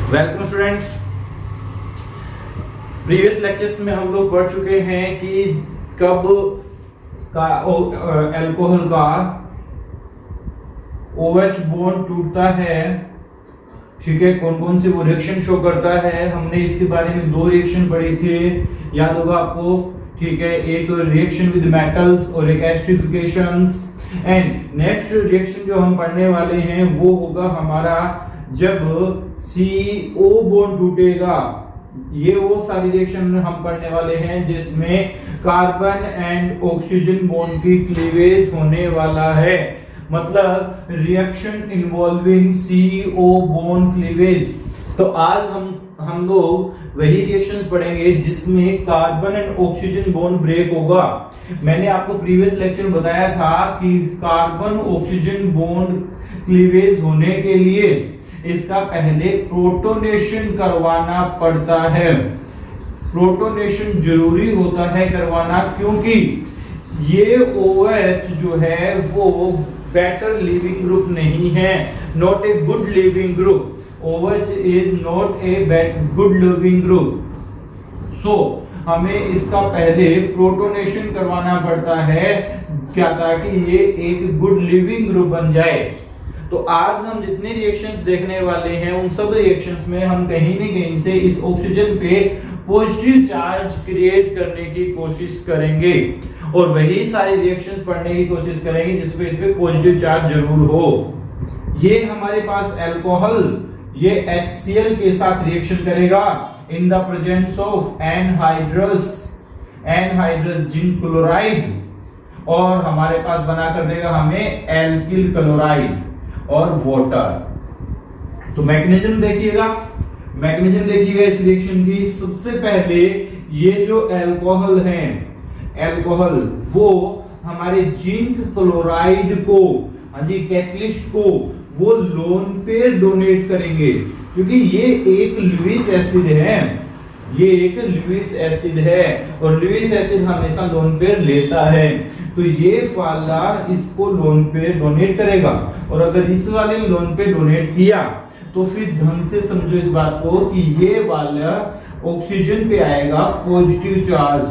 Welcome students. Previous lectures में हम लोग पढ़ चुके हैं कि कब का अल्कोहल का OH बॉन्ड टूटता है, ठीक है, कौन कौन से वो रिएक्शन शो करता है। हमने इसके बारे में दो रिएक्शन पढ़े थे, याद होगा आपको, ठीक है। एक तो रिएक्शन विद मेटल्स और एक एस्टरिफिकेशंस। एंड नेक्स्ट रिएक्शन जो हम पढ़ने वाले हैं वो होगा हमारा जब CO बॉन्ड टूटेगा। ये वो सारी रिएक्शन हम पढ़ने वाले हैं जिसमें कार्बन एंड ऑक्सीजन बॉन्ड की क्लीवेज होने वाला है, मतलब reaction involving CO bond cleavage. तो आज हम लोग वही रिएक्शंस पढ़ेंगे जिसमें carbon and oxygen bond break होगा। मैंने आपको प्रीवियस लेक्चर में बताया था कि कार्बन ऑक्सीजन बॉन्ड क्लीवेज होने के लिए इसका पहले प्रोटोनेशन करवाना पड़ता है। प्रोटोनेशन जरूरी होता है करवाना, क्योंकि ये OH जो है वो बेटर लिविंग ग्रुप नहीं है, not a good living group. OH is not a good living group. So हमें इसका पहले प्रोटोनेशन करवाना पड़ता है, क्या, ताकि ये एक गुड लिविंग ग्रुप बन जाए। तो आज हम जितने रिएक्शंस देखने वाले हैं उन सब रिएक्शंस में हम कहीं न कहीं से इस ऑक्सीजन पे पॉजिटिव चार्ज क्रिएट करने की कोशिश करेंगे, और वही सारे रिएक्शंस पढ़ने की कोशिश करेंगे जिसपे इस पे पॉजिटिव चार्ज जरूर हो। ये हमारे पास अल्कोहल ये HCl के साथ रिएक्शन करेगा in the presence of anhydrous zinc chloride, और हमारे पास बना कर देगा हमें एल्किल क्लोराइड और वाटर। तो मैकेनिज्म देखिएगा इस रिएक्शन की। सबसे पहले ये जो अल्कोहल है, अल्कोहल वो हमारे जिंक क्लोराइड को, हाँ जी, कैटलिस्ट को वो लोन पेयर डोनेट करेंगे, क्योंकि ये एक लुईस एसिड है, और लुईस एसिड हमेशा लोन पेयर लेता है। तो ये वाला इसको लोन पे डोनेट करेगा, और अगर इस वाले ने लोन पे डोनेट किया तो फिर ढंग से समझो इस बात को कि ये वाला ऑक्सीजन पे आएगा पॉजिटिव चार्ज,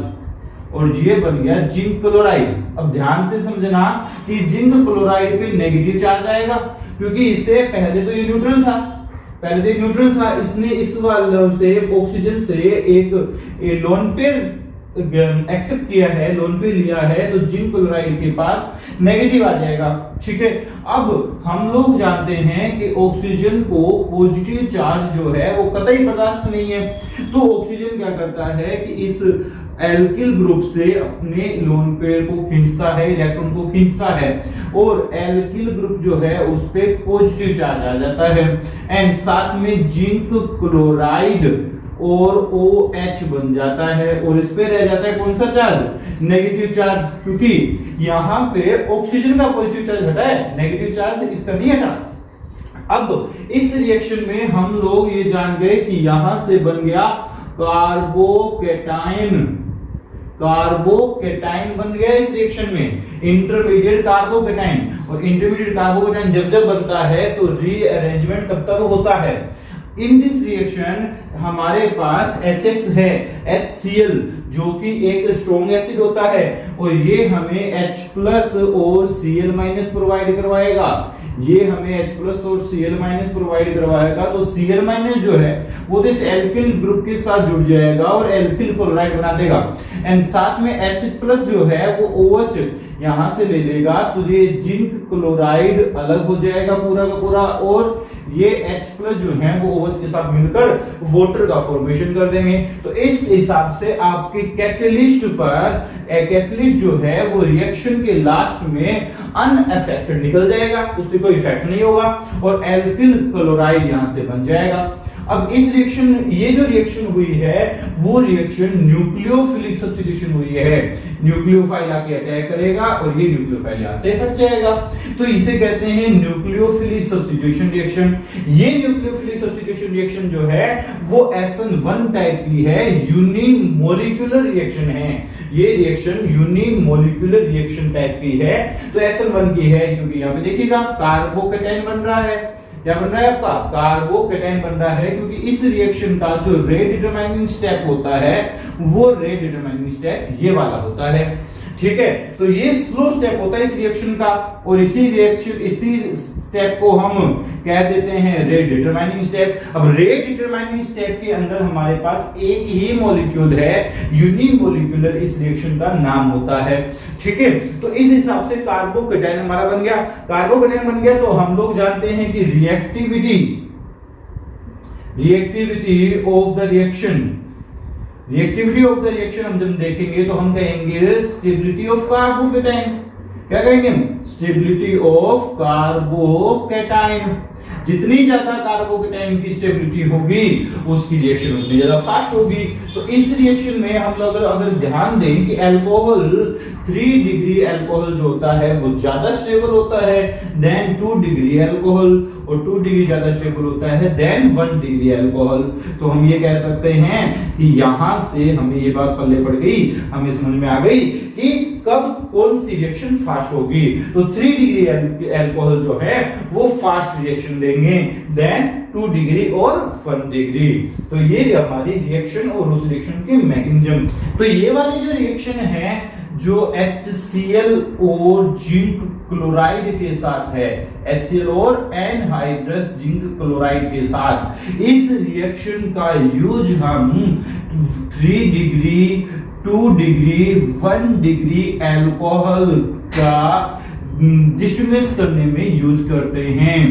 और ये बन गया जिंक क्लोराइड। अब ध्यान से समझना कि जिंक क्लोराइड पे नेगेटिव चार्ज आएगा, क्योंकि इससे पहले तो ये न्यूट्रल था, इसने इस वाले से ऑक्सीजन से एक लोन पेयर एक्सेप्ट किया है, लोन पे लिया है, तो जिंक क्लोराइड के पास नेगेटिव आ जाएगा, ठीक है। अब हम लोग जानते हैं कि ऑक्सीजन को पॉजिटिव चार्ज जो है वो कतई बर्दाश्त नहीं है, तो ऑक्सीजन क्या करता है कि इस एल्किल ग्रुप से अपने लोन पेयर को खींचता है, इलेक्ट्रॉन को खींचता है, और एल्किल ग्रुप जो है उस पे पॉजिटिव चार्ज आ जाता है, एंड साथ में जिंक क्लोराइड और OH बन जाता है, और इस पे रह जाता है कौन सा चार्ज, नेगेटिव चार्ज, क्योंकि यहां पे ऑक्सीजन का पॉजिटिव चार्ज हटा है, नेगेटिव चार्ज इसका नहीं हटा। अब इस रिएक्शन में हम लोग ये जान गए कि यहां से बन गया कार्बोकेटाइन बन गया इस रिएक्शन में, इंटरमीडिएट कार्बोकेटाइन। और इंटरमीडिएट कार्बोकेटाइन जब बनता है तो रीअरेंजमेंट तब होता है। इन दिस रिएक्शन हमारे पास HX है, HCl, जो कि एक स्ट्रॉन्ग एसिड होता है, और ये हमें H+ और Cl- प्रोवाइड करवाएगा। ये हमें H+ और Cl- प्रोवाइड करवाएगा, तो Cl- जो है वो इस एल्किल ग्रुप के साथ जुड़ जाएगा और एल्किल क्लोराइड बना देगा, एंड साथ में H+ जो है वो OH यहां से ले लेगा, तो ये जिंक क्लोराइड अलग हो जाएगा पूरा का पूरा, और ये H+ जो है वो OH के साथ मिलकर वाटर का फॉर्मेशन कर देंगे। तो इस हिसाब से आपके कैटलिस्ट जो है वो रिएक्शन के लास्ट में अनअफेक्टेड निकल जाएगा, उससे कोई इफेक्ट नहीं होगा, और एल्किल क्लोराइड यहां से बन जाएगा। अब इस रिएक्शन, ये जो रिएक्शन हुई है वो रिएक्शन न्यूक्लियोफिलिक सब्स्टिट्यूशन हुई है। न्यूक्लियोफाइल आके अटैक करेगा और ये न्यूक्लियोफाइल यहां से हट जाएगा, तो इसे कहते हैं न्यूक्लियोफिलिक सब्स्टिट्यूशन रिएक्शन। ये न्यूक्लियोफिलिक सब्स्टिट्यूशन रिएक्शन जो है वो SN1 टाइप की है, यूनिमोलिक्यूलर रिएक्शन है। ये रिएक्शन यूनिमोलिक्यूलर रिएक्शन टाइप की है, तो SN1 की है, क्योंकि यहां पे देखिएगा कार्बोकेटाइन बन रहा है, क्या बन रहा है आपका कार्बोकेटाइन बन रहा है, क्योंकि इस रिएक्शन का जो रेट डिटरमाइनिंग स्टेप होता है वो रेट डिटरमाइनिंग स्टेप ये वाला होता है। ठीक है, तो ये स्लो स्टेप होता है इस रिएक्शन का, और इसी स्टेप को हम कह देते हैं रेट डिटरमाइनिंग स्टेप। अब रेट डिटरमाइनिंग स्टेप के अंदर हमारे पास एक ही मॉलिक्यूल है, यूनिमोलिक्यूलर इस रिएक्शन का नाम होता है। ठीक है, तो इस हिसाब से कार्बोकेटाइन हमारा बन गया। कार्बोकेटाइन बन गया तो हम लोग जानते हैं कि रिएक्टिविटी ऑफ द रिएक्शन हम जब देखेंगे तो हम कहेंगे स्टेबिलिटी ऑफ कार्बोकेटाइन। क्या कहेंगे? Stability of carbocation. जितनी ज्यादा कार्बोकेटाइन की स्टेबिलिटी होगी उसकी रिएक्शन उतनी ज्यादा फास्ट होगी। तो इस रिएक्शन में हम लोग अगर ध्यान दें कि अल्कोहल 3 डिग्री अल्कोहल जो होता है वो ज्यादा स्टेबल होता है देन 2 डिग्री अल्कोहल, और 2 डिग्री ज्यादा स्टेबल होता है देन 1 डिग्री अल्कोहल। तो हम ये कह सकते हैं कि यहां से हमें ये बात पल्ले पड़ गई, हमें समझ में आ गई कि कब कौन सी रिएक्शन फास्ट होगी। तो 3 डिग्री अल्कोहल जो है वो फास्ट रिएक्शन देंगे देन 2 डिग्री और 1 डिग्री। तो ये हमारी रिएक्शन और उस रिएक्शन के मैकेनिज्म। तो ये वाली जो रिएक्शन है जो HCl और जिंक क्लोराइड के साथ है, HCl और एनहाइड्रस जिंक क्लोराइड के साथ, इस रिएक्शन का यूज हम 3 डिग्री 2 डिग्री 1 डिग्री अल्कोहल का डिस्टिंग्विश करने में यूज करते हैं।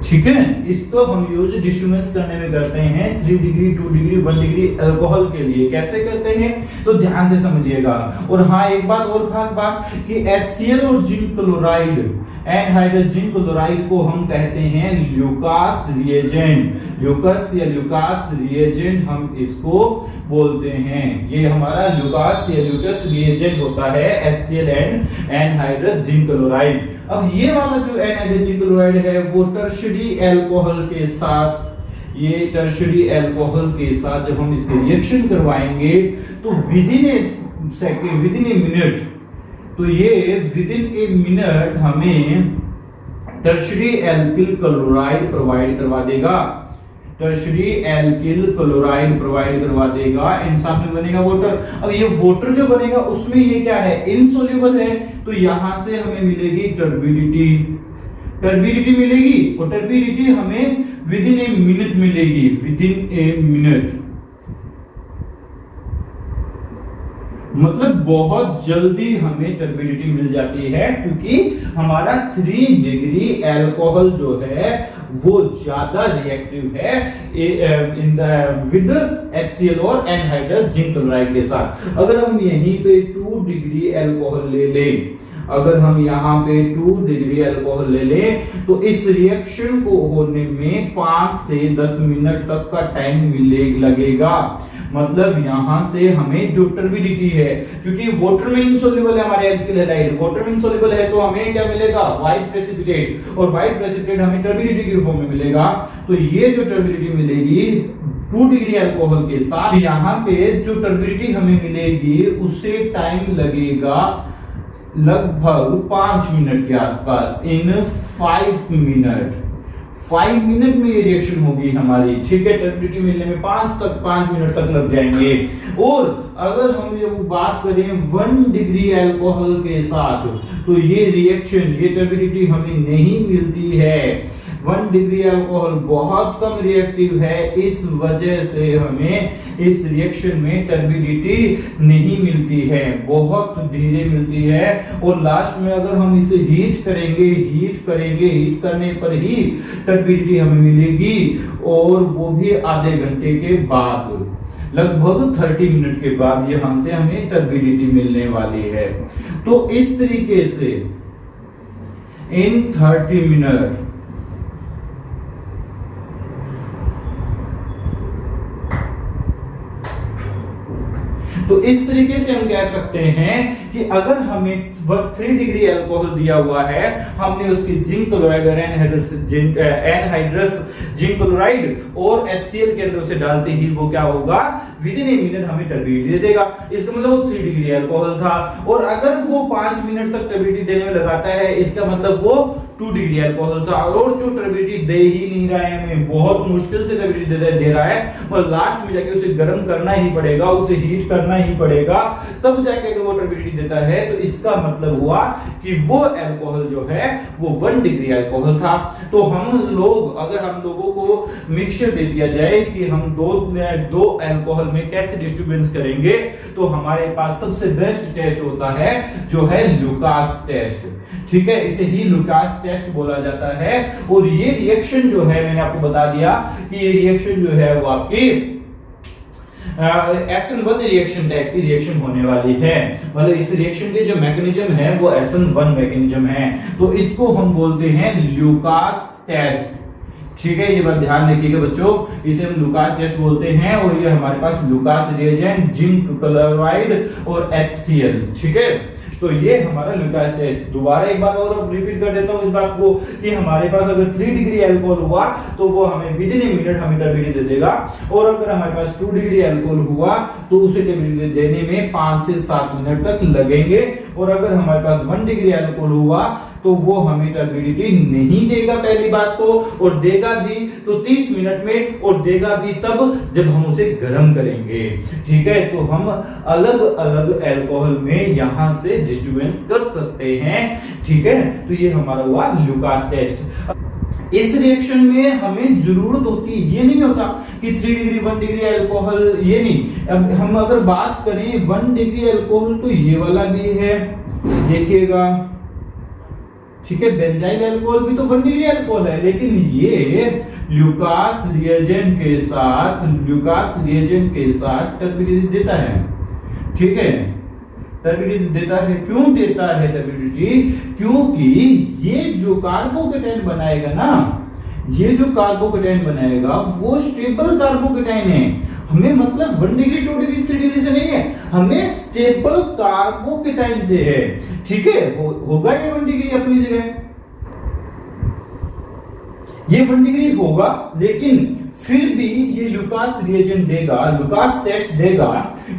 ठीक है, इसको हम यूज डिस्टिंग्विश करने में करते हैं 3 डिग्री 2 डिग्री 1 डिग्री अल्कोहल के लिए। कैसे करते हैं तो ध्यान से समझिएगा। और हाँ, एक बात और खास बात कि HCl और zinc chloride anhydrous zinc chloride को हम कहते हैं ल्यूकास रिएजेंट। ल्यूकास या ल्यूकास रिएजेंट हम इसको बोलते हैं। ये हमारा ल्यूकास या ल्यूकास रिएजेंट होता है HCl and anhydrous zinc chloride. अब ये वाला जो एनहाइड्रस जिंक क्लोराइड है वो टर्शियरी अल्कोहल के साथ, ये टर्शियरी अल्कोहल के साथ जब हम इसके रिएक्शन करवाएंगे तो विदिन ए मिनट, तो ये विदिन ए मिनट हमें टर्शियरी एल्किल क्लोराइड प्रोवाइड करवा देगा। टर्शियरी एल्किल क्लोराइड प्रोवाइड करवा देगा एंड साथ में बनेगा वाटर। अब ये वाटर जो बनेगा उसमें ये क्या है? इनसोल्यूबल है, तो यहां से हमें मिलेगी टर्बिडिटी मिलेगी, और टर्बिडिटी हमें विदिन ए मिनट मिलेगी, विदिन ए मिनट मतलब बहुत जल्दी हमें टर्बिडिटी मिल जाती है, क्योंकि हमारा 3 डिग्री अल्कोहल जो है वो ज्यादा रिएक्टिव है विद HCl और एनहाइड्रस जिंक क्लोराइड के साथ। अगर हम यहीं पे 2 डिग्री अल्कोहल ले लें, अगर हम यहाँ पे 2 डिग्री अल्कोहल ले लें तो इस रिएक्शन को होने में 5 से 10 मिनट तक का टाइम लगेगा। मतलब यहां से हमें जो टर्बिडिटी है, क्योंकि वाटर में इनसोल्यूबल है हमारे एल्किल हैलाइड, वाटर में इनसोल्यूबल है तो हमें क्या मिलेगा? व्हाइट प्रेसिपिटेट, और व्हाइट प्रेसिपिटेट हमें टर्बिडिटी के फॉर्म में मिलेगा। तो ये जो टर्बिडिटी मिलेगी 2 डिग्री अल्कोहल के साथ, यहाँ पे जो टर्बिडिटी हमें मिलेगी उससे टाइम लगेगा लगभग 5 मिनट के आसपास, इन 5 मिनट में ये रिएक्शन होगी हमारी। ठीक है, टर्बिडिटी मिलने में 5 मिनट तक लग जाएंगे। और अगर हम ये बात करें 1 डिग्री अल्कोहल के साथ, तो ये रिएक्शन, ये टर्बिडिटी हमें नहीं मिलती है। 1 डिग्री अल्कोहल बहुत कम रिएक्टिव है, इस वजह से हमें इस रिएक्शन में टर्बिडिटी नहीं मिलती है, बहुत धीरे मिलती है। और लास्ट में अगर हम इसे हीट करेंगे, हीट करने पर ही टर्बिडिटी हमें मिलेगी, और वो भी आधे घंटे के बाद, लगभग 30 मिनट के बाद यहां से हमें टर्बिडिटी मिलने वाली है। तो इस तरीके से इन 30 मिनट तो इस तरीके से हम कह सकते हैं कि अगर हमें 3 डिग्री अल्कोहल दिया हुआ है, हमने उसकी जिंक क्लोराइड और एनहाइड्रस जिंक क्लोराइड और HCl के अंदर उसे डालते ही वो क्या होगा, विद इन ए मिनट हमें टर्बिडिटी दे देगा। इसका मतलब वो 3 डिग्री अल्कोहल था। और अगर वो 5 मिनट तक टर्बिडिटी देने में लगाता है, इसका मतलब वो 2 डिग्री अल्कोहल था। और जो टर्बिडिटी दे ही नहीं रहा है, हमें बहुत मुश्किल से टर्बिडिटी दे रहा है, और लास्ट में जाके उसे गर्म करना ही पड़ेगा, उसे हीट करना ही पड़ेगा, तब जाके अगर वो टर्बिडिटी देता है, तो इसका मतलब हुआ कि वो अल्कोहल जो है वो 1 डिग्री अल्कोहल था। तो हम लोग, अगर हम लोगों को मिक्सचर दे दिया जाए कि हम दो अल्कोहल में कैसे डिस्ट्रीब्यूशन करेंगे, तो हमारे पास सबसे बेस्ट टेस्ट होता है जो है लुकास टेस्ट। ठीक है, इसे ही लुकास टेस्ट बोला जाता है। और ये रिएक्शन जो है, मैंने आपको बता दिया कि ये रिएक्शन जो है वो आपकी SN1 रिएक्शन टाइप की रिएक्शन होने वाली है। मतलब इस रिएक्शन के जो मैकेनिज्म है वो SN1 मैकेनिज्म है। तो इसको हम बोलते हैं लुकास टेस्ट। ठीक है, ये बात ध्यान रखिएगा बच्चों, इसे हम लुकास टेस्ट बोलते हैं। और ये हमारे पास लुकास रिएजेंट, जिंक क्लोराइड और HCl। ठीक है, तो ये हमारा लुकास टेस्ट। दोबारा एक बार और रिपीट कर देता हूं इस बात को कि हमारे पास अगर 3 डिग्री अल्कोहल हुआ तो वो हमें विद इन ए मिनट हमें टर्बिडिटी दे देगा। और अगर हमारे पास 2 डिग्री अल्कोहल हुआ तो उसे टर्बिडिटी देने में 5 से 7 मिनट तक लगेंगे। और अगर हमारे पास 1 डिग्री अल्कोहल हुआ तो वो हमें टर्बिडिटी नहीं देगा पहली बात तो, और देगा भी तो 30 मिनट में, और देगा भी तब जब हम उसे गर्म करेंगे। ठीक है, तो हम अलग अलग अल्कोहल में यहां से डिस्ट्रीब्यूशन कर सकते हैं। ठीक है, तो ये हमारा हुआ लुकास टेस्ट। इस रिएक्शन में हमें जरूरत होती है, ये नहीं होता कि 3 डिग्री 1 डिग्री अल्कोहल, ये नहीं। अब हम अगर बात करें 1 डिग्री अल्कोहल, तो ये वाला भी है, देखिएगा। ठीक है, बेंजाइल अल्कोहल भी तो 1 डिग्री अल्कोहल है, लेकिन ये लुकास रिएजेंट के साथ टर्बिडिटी देता है। ठीक है, टर्बिडिटी देता है। क्यों देता है टर्बिडिटी? क्योंकि ये जो कार्बोकेटाइन बनाएगा ना, ये जो कार्बोकेटाइन बनाएगा वो स्टेबल कार्बोकेटाइन है। हमें मतलब 1 डिग्री 2 डिग्री 3 डिग्री से नहीं है, हमें स्टेबल कार्बोकेटाइन से है। ठीक है, होगा ये 1 डिग्री अपनी जगह, ये 1 डिग्री होगा, लेकिन फिर भी ये लुकास रिएजेंट देगा, लुकास टेस्ट देगा।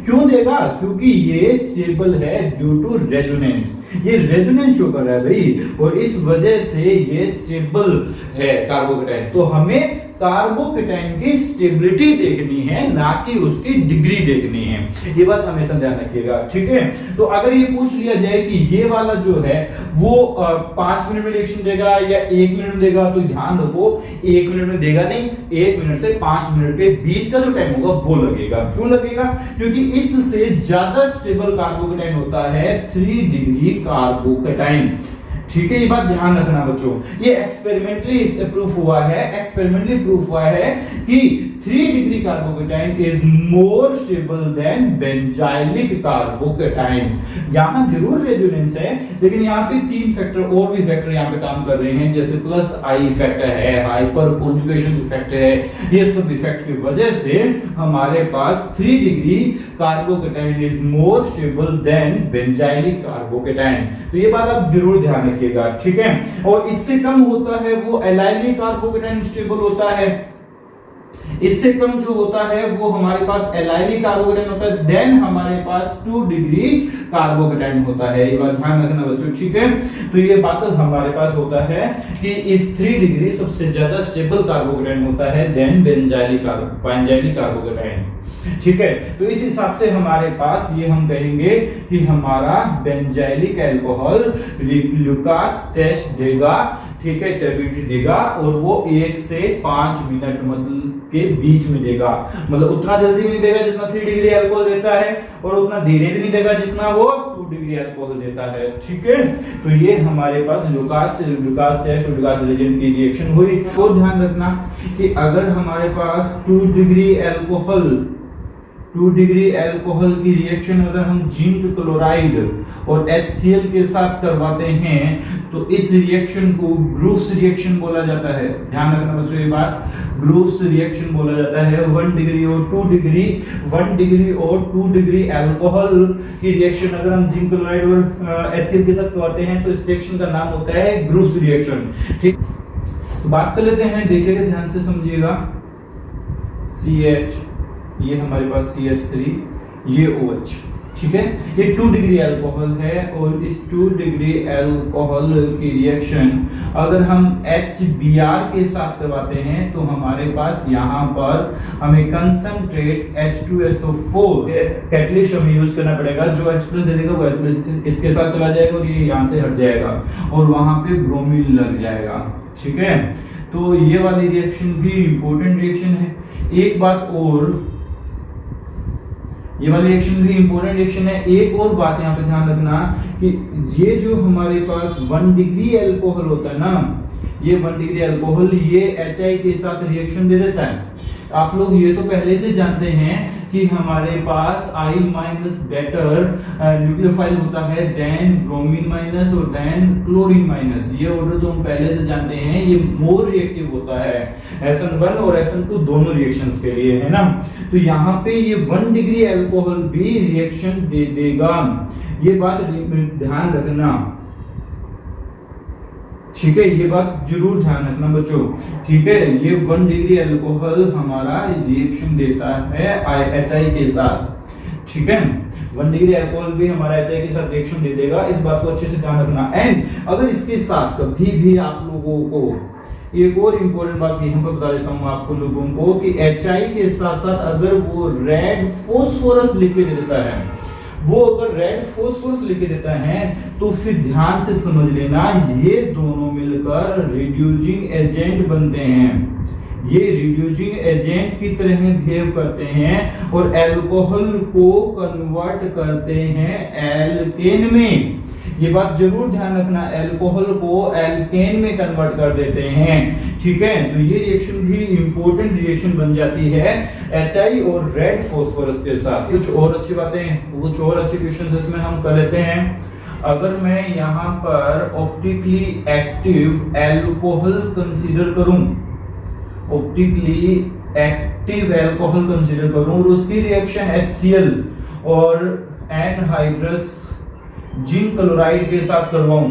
क्यों देगा? क्योंकि ये स्टेबल है ड्यू टू रेजोनेंस। ये रेजोनेंस शो कर रहा है भाई, और इस वजह से ये स्टेबल है कार्बोकेटाइन। तो हमें कार्बोकेटाइन की स्टेबिलिटी देखनी है, ना कि उसकी डिग्री देखनी है। ये बात हमेशा ध्यान रखिएगा। ठीक है, तो अगर ये पूछ लिया जाए कि ये वाला जो है वो 5 मिनट में रिएक्शन देगा या 1 मिनट में देगा, तो ध्यान रखो 1 मिनट में देगा नहीं, 1 मिनट से 5 मिनट के बीच का जो टाइम होगा वो लगेगा। क्यों लगेगा? क्योंकि इससे ज्यादा स्टेबल कार्बोकेटाइन होता है 3 डिग्री कार्बोकेटाइन। ठीक है, ये बात ध्यान रखना बच्चों। ये एक्सपेरिमेंटली प्रूफ हुआ है कि 3 degree carbocation is more stable then benzylic carbocation. यहां जरूर रेजोनेंस है, लेकिन यहाँ पे 3 फैक्टर और भी फैक्टर यहाँ पे काम कर रहे हैं, जैसे प्लस आई इफेक्ट है, हाइपर कॉन्जुगेशन इफेक्ट है। ये सब इफेक्ट की वजह से हमारे पास 3 degree carbocation is more stable then benzylic carbocation. तो ये बात आप जरूर ध्यान रखिएगा। ठीक है, और इससे कम होता है वो एलाइलिक कार्बोकेटाइन स्टेबल होता है। इससे कम जो होता है वो हमारे पास एलाइलिक कार्बोकेटाइन होता है, देन हमारे पास 2 डिग्री कार्बोकेटाइन होता है। ये बात ध्यान रखना बच्चों। ठीक है, तो ये बात हमारे पास होता है कि इस 3 डिग्री सबसे ज्यादा स्टेबल कार्बोकेटाइन होता है देन बेंजाइलिक कार्बोकेटाइन। ठीक है, तो इस हिसाब से हमारे पास ये हम कहेंगे कि हमारा बेंजाइलिक अल्कोहल लुकास टेस्ट देगा। ठीक है, टर्बिडिटी देगा, और वो 1 से 5 मिनट मतलब के बीच में देगा। मतलब उतना जल्दी भी नहीं देगा जितना 3 डिग्री अल्कोहल देता है, और उतना धीरे भी नहीं देगा जितना वो 2 डिग्री अल्कोहल देता है। ठीक है, तो ये हमारे पास लुकास टेस्ट और लुकास रिएजेंट की रिएक्शन हुई। और ध्यान रखना कि अगर हमारे पास 2 डिग्री अल्कोहल 2 डिग्री अल्कोहल की रिएक्शन अगर हम जिंक क्लोराइड और HCl के साथ करवाते हैं तो इस रिएक्शन को ग्रूव्स रिएक्शन बोला जाता है। ध्यान रखना बच्चों ये बात, ग्रूव्स रिएक्शन बोला जाता है। 1 डिग्री और 2 डिग्री, 1 डिग्री और 2 डिग्री अल्कोहल की रिएक्शन अगर हम जिंक क्लोराइड और HCl के साथ करवाते हैं तो इस रिएक्शन का नाम होता है ग्रूव्स रिएक्शन। ठीक, तो बात कर लेते हैं, देखिएगा ध्यान से समझिएगा। CH, ये हमारे पास CH3, ये OH, ठीक है। ये 2 डिग्री अल्कोहल है और इस 2 डिग्री अल्कोहल की रिएक्शन अगर हम HBr के साथ करवाते हैं तो हमारे पास यहाँ पर हमें कंसंट्रेट H2SO4 कैटलिस्ट हमें यूज करना पड़ेगा। जो H+ दे देगा वो H+ इसके साथ चला जाएगा और ये यहाँ से हट जाएगा और वहां पे ब्रोमीन लग जाएगा, ठीक है। तो ये वाली रिएक्शन भी इंपॉर्टेंट रिएक्शन है। एक बात और, ये वाली रिएक्शन भी इंपॉर्टेंट रिएक्शन है। एक और बात यहाँ पे ध्यान रखना कि ये जो हमारे पास 1 डिग्री अल्कोहल होता है ना, ये 1 डिग्री अल्कोहल ये HI के साथ रिएक्शन दे देता है। आप लोग ये तो पहले से जानते हैं कि हमारे पास I- बेटर न्यूक्लियोफाइल होता है देन ब्रोमीन माइनस और देन क्लोरीन माइनस। ये ऑर्डर तो हम पहले से जानते हैं। ये मोर रिएक्टिव होता है SN1 और SN2 दोनों रिएक्शंस के लिए, है ना। तो यहाँ पे ये 1 डिग्री अल्कोहल भी रिएक्शन दे देगा, ये बात ध्यान रखना, ठीक है। ये बात जरूर ध्यान रखना बच्चों, ठीक है। ये 1 डिग्री अल्कोहल हमारा रिएक्शन देता है HI के साथ, ठीक है। 1 डिग्री अल्कोहल भी हमारा HI के साथ रिएक्शन दे देगा, इस बात को अच्छे से ध्यान रखना। एंड अगर इसके साथ कभी भी आप लोगों को एक और इंपॉर्टेंट बात यहाँ पर बता देता हूँ आपको लोगों को कि HI के साथ साथ अगर वो रेड फोस्फोरस लिख के दे देता है, वो अगर रेड फोस्फोरस लिख के देता है तो फिर ध्यान से समझ लेना ये दोनों मिलकर रिड्यूसिंग एजेंट बनते हैं। ये रिड्यूसिंग एजेंट की तरह बिहेव करते हैं और अल्कोहल को कन्वर्ट करते हैं एल्केन में। ये बात जरूर ध्यान रखना, अल्कोहल को एल्केन में कन्वर्ट कर देते हैं, ठीक है। तो ये रिएक्शन भी इंपॉर्टेंट रिएक्शन बन जाती है HI और रेड फोस्फोरस के साथ। कुछ और अच्छी बातें, कुछ और अच्छे क्वेश्चंस इसमें हम कर लेते हैं। अगर मैं यहाँ पर ऑप्टिकली एक्टिव अल्कोहल कंसीडर करूं, ऑप्टिकली एक्टिव अल्कोहल कंसीडर करूं और उसकी रिएक्शन HCl और एनहाइड्रस जिंक क्लोराइड के साथ करवाऊं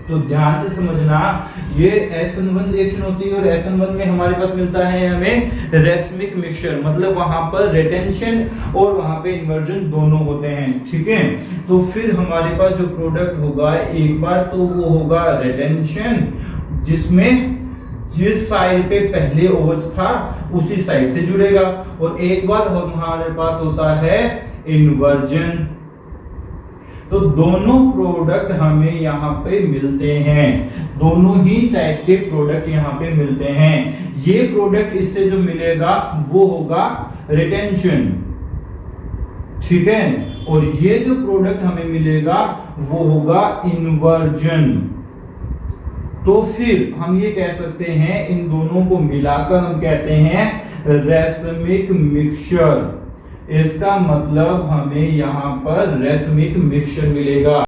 तो ध्यान से समझना ये SN1 रिएक्शन होती है और SN1 में हमारे पास मिलता है हमें रेसमिक मिक्सचर, मतलब वहां पर रिटेंशन और वहां पे इन्वर्जन दोनों होते हैं, ठीक है। तो फिर हमारे पास जो प्रोडक्ट होगा एक बार तो वो होगा रिटेंशन, जिसमें जिस साइड पे पहले OH था उसी साइड से जुड़ेगा, और एक बार हमारे पास होता है इन्वर्जन। तो दोनों प्रोडक्ट हमें यहाँ पे मिलते हैं, दोनों ही टाइप के प्रोडक्ट यहाँ पे मिलते हैं। ये प्रोडक्ट इससे जो मिलेगा वो होगा रिटेंशन, ठीक है, और ये जो प्रोडक्ट हमें मिलेगा वो होगा इन्वर्जन। तो फिर हम ये कह सकते हैं इन दोनों को मिलाकर हम कहते हैं रेसमिक मिक्सचर। इसका मतलब हमें यहाँ पर रेसमिक मिक्सचर मिलेगा।